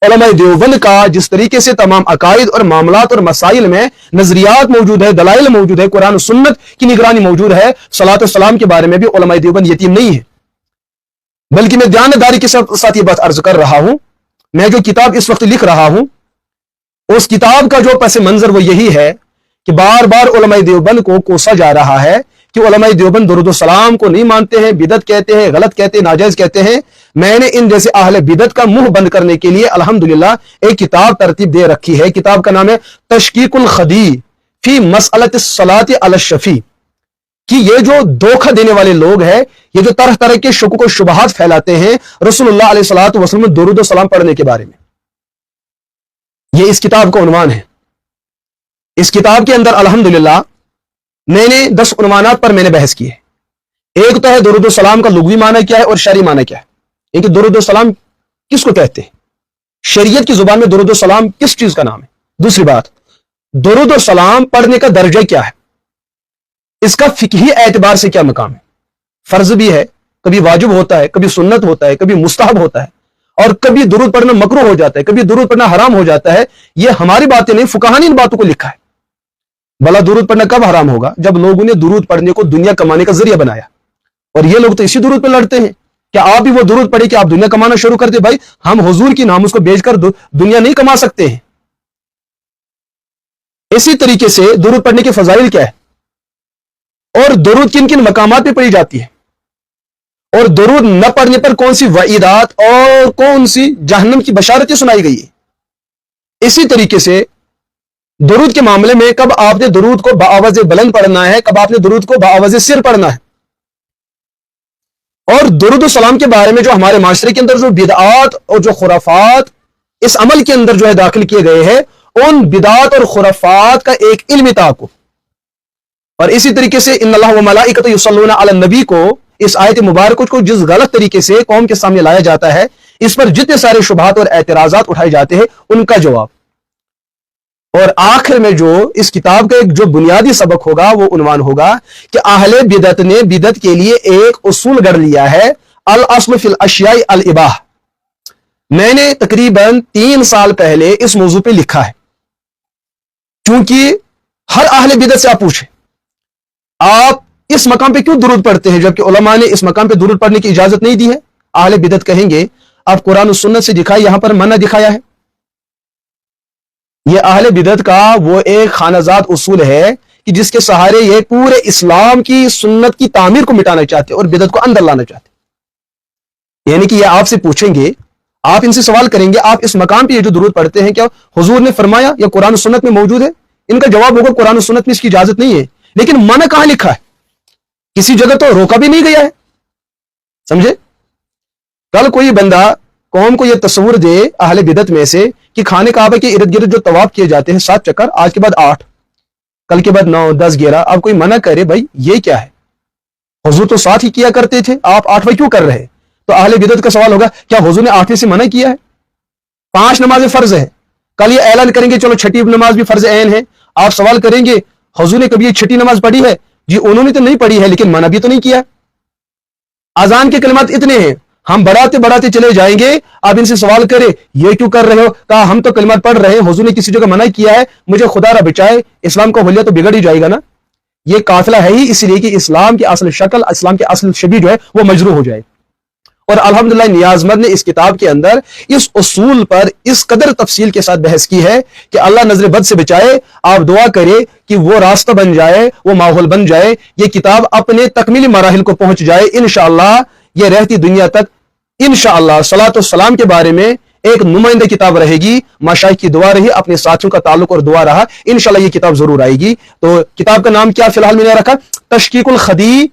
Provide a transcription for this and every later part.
उलमा देवबंद का जिस तरीके से तमाम अकायद और मामलात और मसाइल में नजरियात मौजूद है, दलाइल मौजूद है, कुरान सुन्नत की निगरानी मौजूद है, सलात और सलाम के बारे में भी उलमा देवबंद यतीम नहीं है। बल्कि मैं ध्यानदारी के साथ ये बात अर्ज कर रहा हूं, मैं जो किताब इस वक्त लिख रहा हूं उस किताब का जो पस मंजर वो यही है कि बार बार उलमा देवबंद को कोसा जा रहा है कि उलमा देवबंद दुरूद सलाम को नहीं मानते हैं, बिदत कहते हैं, गलत कहते हैं, नाजायज कहते हैं। मैंने इन जैसे अहले बिदत का मुंह बंद करने के लिए अल्हम्दुलिल्लाह एक किताब तरतीब दे रखी है। किताब का नाम है तशकीकुल खदी फी मसअलत सलात अल शफी, कि ये जो धोखा देने वाले लोग हैं, ये जो तरह तरह के शुक व शुबहात फैलाते हैं रसूलुल्लाह अलैहि सल्लल्लाहु अलैहि वसल्लम दुरूद सलाम पढ़ने के बारे में, ये इस किताब का उन्वान है। इस किताब के अंदर अल्हम्दुलिल्लाह मैंने 10 उन्वानात पर मैंने बहस की है। एक तो है दुरूद सलाम का लुग़वी माना क्या है और शरई माना क्या है। एक दुरूद सलाम किसको कहते हैं, शरीयत की जुबान में दुरूद सलाम किस चीज का नाम है। दूसरी बात, दुरूद सलाम पढ़ने का दर्जा क्या है, इसका फिकही एतबार से क्या मकाम है। फर्ज भी है, कभी वाजिब होता है, कभी सुन्नत होता है, कभी मुस्तहब होता है, और कभी दुरूद पढ़ना मकरूह हो जाता है, कभी दुरूद पढ़ना हराम हो जाता है। ये हमारी बातें नहीं, फुकाहा ने इन बातों को लिखा है। भला दुरूद पढ़ना कब हराम होगा, जब लोगों ने दुरूद पढ़ने को दुनिया कमाने का जरिया बनाया। और ये लोग तो इसी दुरूद पर लड़ते हैं कि आप भी वो दुरूद पढ़े कि आप दुनिया कमाना शुरू कर दे। भाई, हम हुजूर की नाम उसको बेचकर दुनिया नहीं कमा सकते हैं। इसी तरीके से दुरूद पढ़ने के फजाइल क्या है, और दुरूद किन किन मकामात पे पढ़ी जाती है, और दुरूद न पढ़ने पर कौन सी वईदात और कौन सी जहन्नम की बशारतें सुनाई गई है। इसी तरीके से दुरूद के मामले में कब आपने दुरूद को बाआवाज़े बुलंद पढ़ना है, कब आपने दुरूद को बाआवाज़े सिर पढ़ना है। और दुरूद सलाम के बारे में जो हमारे माशरे के अंदर जो बिदआत और जो खुराफात इस अमल के अंदर जो है दाखिल किए गए हैं, उन बिदआत और खुराफात का एक इल्म ताक़ुब। और इसी तरीके से इन्नल्लाह व मलाइकतहु युसल्लूना अलन नबी को, इस आयत मुबारक को जिस गलत तरीके से कौम के सामने लाया जाता है, इस पर जितने सारे शुबहात और एतराजात उठाए जाते हैं, उनका जवाब। और आखिर में जो इस किताब का एक जो बुनियादी सबक होगा वो उन्वान होगा कि अहले बिदत ने बिदत के लिए एक उसूल गढ़ लिया है, अल अस्ल फिल अशियाई अल इबाह। मैंने तकरीबन 3 साल पहले इस मौजू पे लिखा है, क्योंकि हर अहले बिदत से आप पूछे आप इस मकाम पे क्यों दुरूद पढ़ते हैं, जबकि उलमा ने इस मकाम पे दुरूद पढ़ने की इजाजत नहीं दी है। अहले बिदत कहेंगे आप कुरान और सुन्नत से दिखाए, यहां पर मना दिखाया है। यह अहले बिदत का वो एक खानाजाद उसूल है कि जिसके सहारे ये पूरे इस्लाम की सुन्नत की तामीर को मिटाना चाहते और बिदत को अंदर लाना चाहते। यानी कि ये आपसे पूछेंगे, आप इनसे सवाल करेंगे, आप इस मकाम पे ये जो दुरूद पढ़ते हैं क्या हुजूर ने फरमाया या कुरान और सुन्नत में मौजूद है। इनका जवाब होगा कुरान और सुन्नत में इसकी इजाजत नहीं है। लेकिन मना कहां लिखा है, किसी जगह तो रोका भी नहीं गया है। समझे, कल कोई बंदा कौम को यह तस्वुर दे अहले बिदत में से कि खाने काबा के इर्द गिर्द जो तवाफ किए जाते हैं 7 चक्कर, आज के बाद 8, कल के बाद 9, 10, 11, अब कोई मना करे भाई ये क्या है, हुजूर तो 7 ही किया करते थे, आप 8वां क्यों कर रहे हैं। तो अहले बिदत का सवाल होगा क्या हुजूर ने 8वें से मना किया है। 5 नमाजें फर्ज है, कल ये ऐलान करेंगे चलो 6ठी नमाज भी फर्ज ऐन है। आप सवाल करेंगे हुजूर ने कभी ये 6ठी नमाज पढ़ी है, जी उन्होंने तो नहीं पढ़ी है लेकिन मना भी तो नहीं किया। अजान के कलिमात इतने हैं, हम बढ़ाते बढ़ाते चले जाएंगे। आप इनसे सवाल करें ये क्यों कर रहे हो, कहा हम तो कलिमात पढ़ रहे हैं, हुजूर ने किसी जगह मना किया है, मुझे खुदा रा बचाए, इस्लाम का हुलिया तो बिगड़ ही जाएगा ना। ये काफिला है ही इसलिए कि इस्लाम की असल शक्ल, इस्लाम की असल शबी जो है वो मजरू हो जाए। और अल्हम्दुलिल्लाह नियाज़मंद ने इस किताब के अंदर इस उसूल पर इस कदर तफसील के साथ बहस की है कि अल्लाह नजर बद से बचाए। आप दुआ करें कि वो रास्ता बन जाए, वो माहौल बन जाए, ये किताब अपने तकमीली मराहिल को पहुंच जाए। इंशाअल्लाह ये रहती दुनिया तक इंशाअल्लाह सलात व सलाम के बारे में एक नुमाइंदा किताब रहेगी। माशाइख की दुआ रही, अपने साथियों का ताल्लुक और दुआ रहा, इंशाअल्लाह ये किताब जरूर आएगी। तो किताब का नाम क्या फिलहाल मैंने रखा, तशकीकुल खदी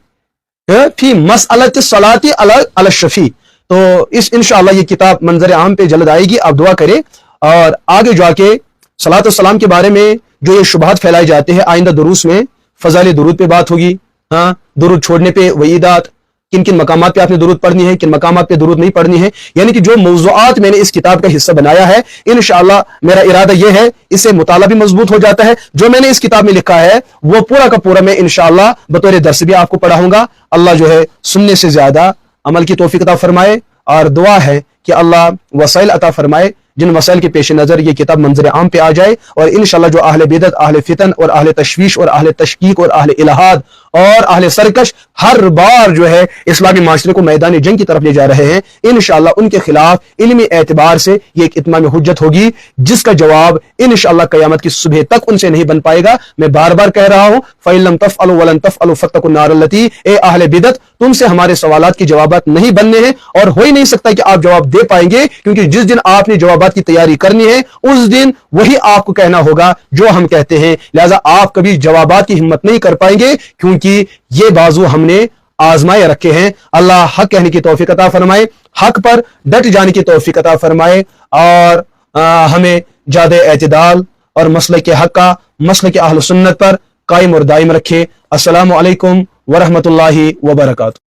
फी मसअलत सलाती अल शफी। तो इस इंशाअल्लाह ये किताब मंजर आम पे जल्द आएगी, आप दुआ करें। और आगे जाके सलात व सलाम के बारे में जो ये शुबहात फैलाए जाते हैं, आइंदा दुरूस में फजाइल दुरूद पे बात होगी। हाँ, दुरूद छोड़ने पे वईदात, किन किन मकामात पे आपने दुरूद पढ़नी है, किन मकामात पे दुरूद नहीं पढ़नी है, यानी कि जो मौज़ूआत मैंने इस किताब का हिस्सा बनाया है, इंशाअल्लाह मेरा इरादा यह है, इससे मुताला भी मजबूत हो जाता है। जो मैंने इस किताब में लिखा है वो पूरा का पूरा मैं इंशाअल्लाह बतौर दर्स भी आपको पढ़ाऊंगा। अल्लाह जो है सुनने से ज्यादा अमल की तौफीक अता फरमाए, और दुआ है कि अल्लाह वसाइल अता फरमाए जिन मसाइल के पेश नज़र ये किताब मंजर आम पे आ जाए, और इंशाल्लाह जो अहले बिदअत, अहले फितन और अहले तशवीश और अहले तशकीक और अहले इलाहाद और अहले सरकश हर बार जो है इस्लामी माशरे को मैदान जंग की तरफ ले जा रहे हैं, इंशाल्लाह उनके खिलाफ इल्मी एतबार से ये एक इत्माम हुज्जत होगी, जिसका जवाब इंशाल्लाह क़यामत की सुबह तक उनसे नहीं बन पाएगा। मैं बार बार कह रहा हूं, फ़इल्लम तफ़अलू वलन तफ़अलू फ़त्तक़ुन नारल्लती, ए अहले बिदअत, तुमसे हमारे सवालात की जवाबात नहीं बनने हैं, और हो ही नहीं सकता कि आप जवाब दे पाएंगे, क्योंकि जिस दिन आपने जवाबात की तैयारी करनी है उस दिन वही आपको कहना होगा जो हम कहते हैं। लिहाजा आप कभी जवाबात की हिम्मत नहीं कर पाएंगे, क्योंकि ये बाजू हमने आजमाए रखे हैं। अल्लाह हक कहने की तौफीक अता फरमाए, हक पर डट जाने की तौफीक अता फरमाए, और हमें ज्यादा एतदाल और मसलक हक का, मसलक अहल सुन्नत पर कायम और दायम रखे। अस्सलामु अलैकुम वरहमतुल्लाहि वबरकातुहू।